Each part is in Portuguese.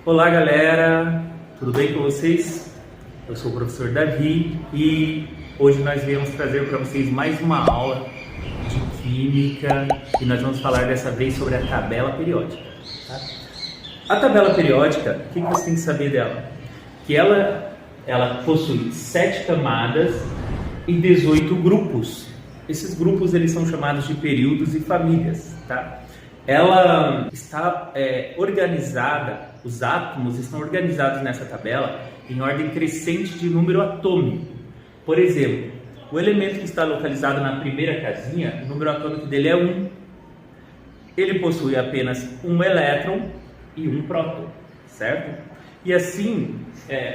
Olá galera, tudo bem com vocês? Eu sou o professor Davi e hoje nós viemos trazer para vocês mais uma aula de Química e nós vamos falar dessa vez sobre a tabela periódica. Tá? A tabela periódica, o que você tem que saber dela? Que ela possui 7 camadas e 18 grupos. Esses grupos eles são chamados de períodos e famílias. Tá? Ela está organizada, os átomos estão organizados nessa tabela em ordem crescente de número atômico. Por exemplo, o elemento que está localizado na primeira casinha, o número atômico dele é 1. Ele possui apenas um elétron e um próton, certo? E assim,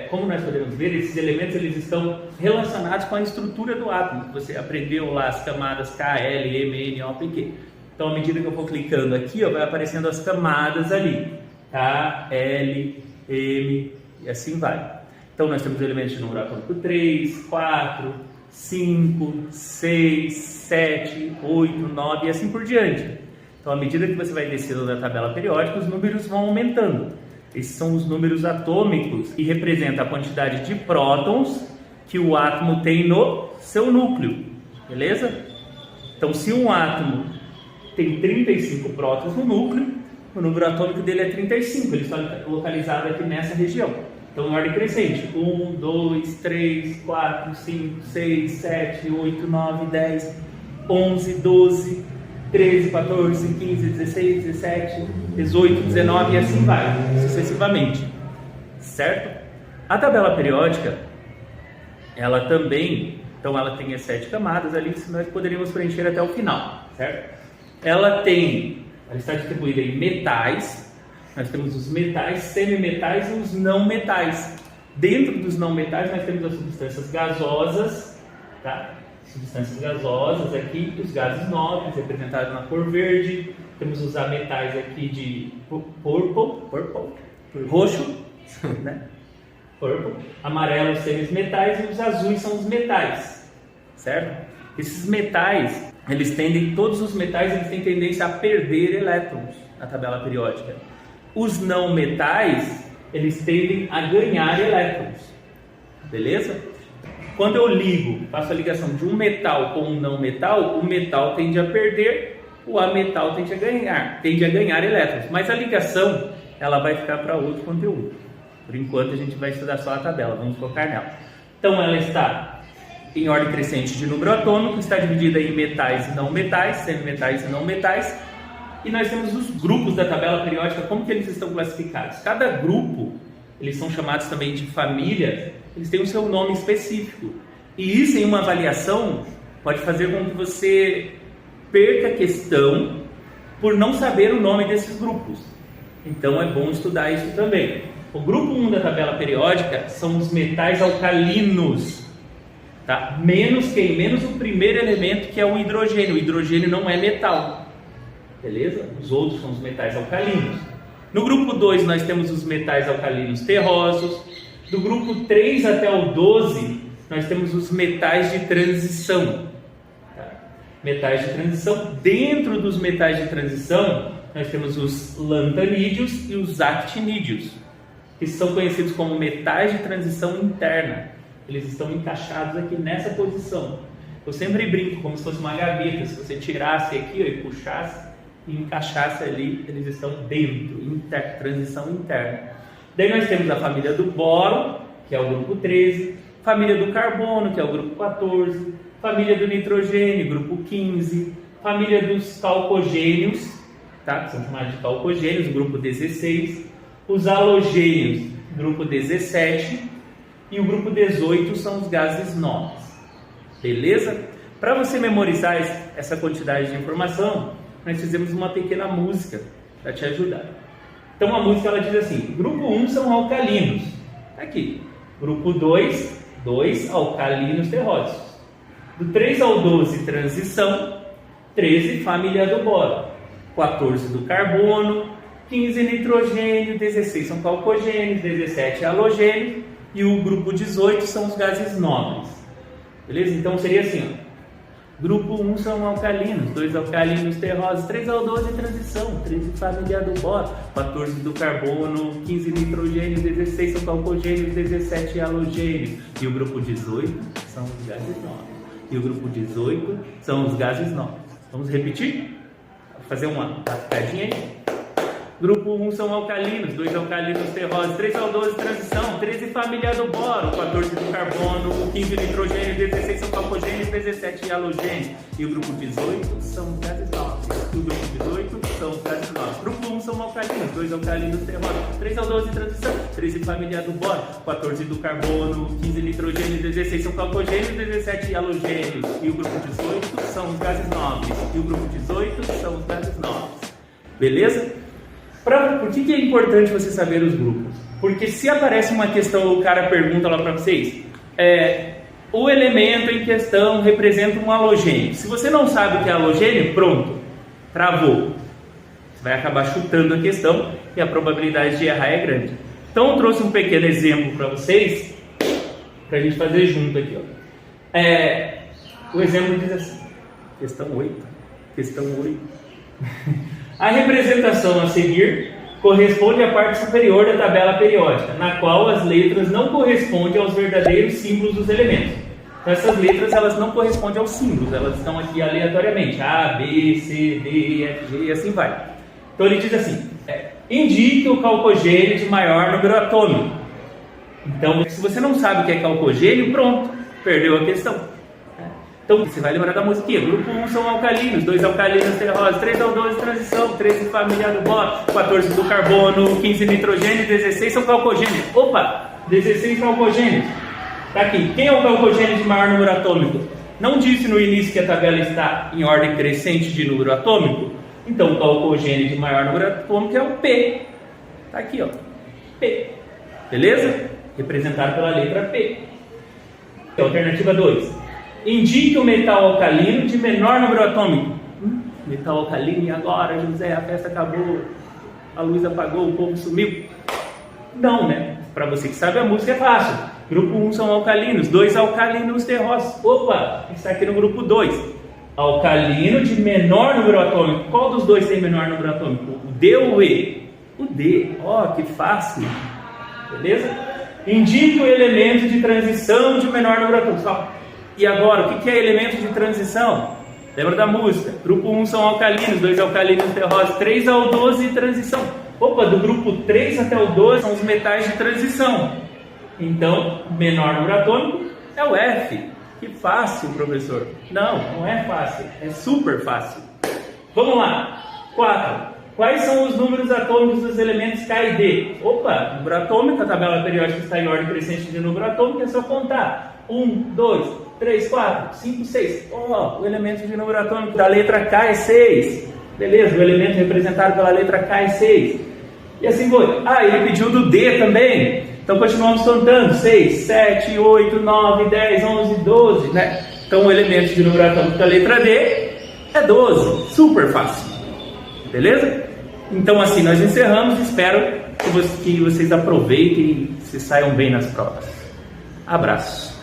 como nós podemos ver, esses elementos eles estão relacionados com a estrutura do átomo. Você aprendeu lá as camadas K, L, M, N, O, P, Q. Então, à medida que eu for clicando aqui, vai aparecendo as camadas ali. K, L, M e assim vai. Então, nós temos elementos de número atômico 3, 4, 5, 6, 7, 8, 9 e assim por diante. Então, à medida que você vai descendo na tabela periódica, os números vão aumentando. Esses são os números atômicos e representam a quantidade de prótons que o átomo tem no seu núcleo. Beleza? Então, se um átomo tem 35 prótons no núcleo, o número atômico dele é 35, ele está localizado aqui nessa região. Então, em ordem crescente, 1, 2, 3, 4, 5, 6, 7, 8, 9, 10, 11, 12, 13, 14, 15, 16, 17, 18, 19 e assim vai, sucessivamente, certo? A tabela periódica, ela também, então ela tem as 7 camadas ali, que nós poderíamos preencher até o final, certo? Ela está distribuída em metais. Nós temos os metais, semimetais e os não metais. Dentro dos não metais nós temos as substâncias gasosas, tá? Substâncias gasosas aqui, os gases nobres representados na cor verde. Temos os ametais aqui de purple, roxo, né? Purple. Amarelo, semimetais, e os azuis são os metais, certo? Esses metais, todos os metais eles têm tendência a perder elétrons na tabela periódica. Os não metais, eles tendem a ganhar elétrons. Beleza? Quando eu faço a ligação de um metal com um não metal, o metal tende a perder, o ametal tende a ganhar elétrons. Mas a ligação, ela vai ficar para outro conteúdo. Por enquanto a gente vai estudar só a tabela, vamos focar nela. Então ela está em ordem crescente de número atômico, está dividida em metais e não metais, semimetais e não metais. E nós temos os grupos da tabela periódica, como que eles estão classificados? Cada grupo, eles são chamados também de família, eles têm o seu nome específico. E isso em uma avaliação pode fazer com que você perca a questão por não saber o nome desses grupos. Então é bom estudar isso também. O grupo 1 da tabela periódica são os metais alcalinos. Tá? Menos o primeiro elemento, que é o hidrogênio. O hidrogênio não é metal. Beleza? Os outros são os metais alcalinos. No grupo 2 nós temos os metais alcalinos terrosos. Do grupo 3 até o 12 nós temos os metais de transição. Tá? Metais de transição. Dentro dos metais de transição nós temos os lantanídeos e os actinídeos, que são conhecidos como metais de transição interna. Eles estão encaixados aqui nessa posição. Eu sempre brinco como se fosse uma gaveta. Se você tirasse aqui e puxasse e encaixasse ali, eles estão dentro, transição interna. Daí nós temos a família do boro, que é o grupo 13, família do carbono, que é o grupo 14, família do nitrogênio, grupo 15, família dos talcogênios, tá? Que são chamados de talcogênios, grupo 16, os halogênios, grupo 17, e o grupo 18 são os gases nobres. Beleza? Para você memorizar essa quantidade de informação, nós fizemos uma pequena música para te ajudar. Então a música ela diz assim: grupo 1 são alcalinos. Aqui. Grupo 2, 2 alcalinos terrosos. Do 3 ao 12, transição. 13, família do boro. 14 do carbono. 15, nitrogênio. 16 são talcogênios. 17, halogênio. E o grupo 18 são os gases nobres. Beleza? Então seria assim, ó. Grupo 1 são alcalinos, 2 alcalinos terrosos, 3 aldose em transição, 13 família do boro, 14 do carbono, 15 nitrogênio, 16 são calcogênios, 17 halogênios. E o grupo 18 são os gases nobres. E o grupo 18 são os gases nobres. Vamos repetir? Vou fazer uma rapidinha aí. Grupo 1 são alcalinos, 2 alcalinos terrosos, 3 aldose em transição, 13 família do boro, 14 do carbono, 15 nitrogênio, 16 são calcogênios, 17 halogênios. E o grupo 18 são os gases nobres. E o grupo 18 são os gases nobres. Grupo 1 são alcalinos, 2 alcalinos terrosos, 3 aldose em transição, 13 família do boro, 14 do carbono, 15 nitrogênio, 16 são calcogênios, 17 halogênios. E o grupo 18 são os gases nobres. E o grupo 18 são os gases nobres. Beleza? Por que é importante você saber os grupos? Porque se aparece uma questão, o cara pergunta lá para vocês, o elemento em questão representa um halogênio. Se você não sabe o que é halogênio, pronto, travou. Você vai acabar chutando a questão e a probabilidade de errar é grande. Então eu trouxe um pequeno exemplo para vocês, para a gente fazer junto aqui. O exemplo diz assim, questão 8. A representação a seguir corresponde à parte superior da tabela periódica, na qual as letras não correspondem aos verdadeiros símbolos dos elementos. Então essas letras elas não correspondem aos símbolos, elas estão aqui aleatoriamente, A, B, C, D, E, F, G e assim vai. Então ele diz assim, indique o calcogênio de maior número atômico. Então se você não sabe o que é calcogênio, pronto, perdeu a questão. Então, você vai lembrar da musiquinha. Grupo 1 são alcalinos, 2 alcalinos terrosos, 3 aldose de transição, 13 família do boro, 14 do carbono, 15 nitrogênio, 16 são calcogênios. Opa, 16 calcogênios. Tá aqui. Quem é o calcogênio de maior número atômico? Não disse no início que a tabela está em ordem crescente de número atômico? Então, o calcogênio de maior número atômico é o P. Tá aqui, ó. P. Beleza? Representado pela letra P. Alternativa 2. Indique o metal alcalino de menor número atômico. Metal alcalino, e agora, José? A festa acabou, a luz apagou, o povo sumiu. Não, né? Para você que sabe a música é fácil. Grupo 1 são alcalinos, 2 alcalinos terrosos. Opa, está aqui no grupo 2. Alcalino de menor número atômico. Qual dos dois tem menor número atômico? O D ou o E? O D. Ó, que fácil. Beleza? Indique o elemento de transição de menor número atômico. E agora, o que é elemento de transição? Lembra da música? Grupo 1 são alcalinos, 2 alcalinos terrosos, 3 aldose de transição. Opa, do grupo 3 até o 12 são os metais de transição. Então, menor número atômico é o F. Que fácil, professor. Não é fácil, é super fácil. Vamos lá. 4. Quais são os números atômicos dos elementos K e D? Opa, número atômico, a tabela periódica está em ordem crescente de número atômico, é só contar. 1, 2, 3, 4, 5, 6. O elemento de número atômico da letra K é 6. Beleza, o elemento representado pela letra K é 6. E assim foi. Ele pediu do D também. Então continuamos contando. 6, 7, 8, 9, 10, 11, 12. Né? Então o elemento de número atômico da letra D é 12. Super fácil. Beleza? Então assim nós encerramos. Espero que vocês aproveitem e se saiam bem nas provas. Abraço.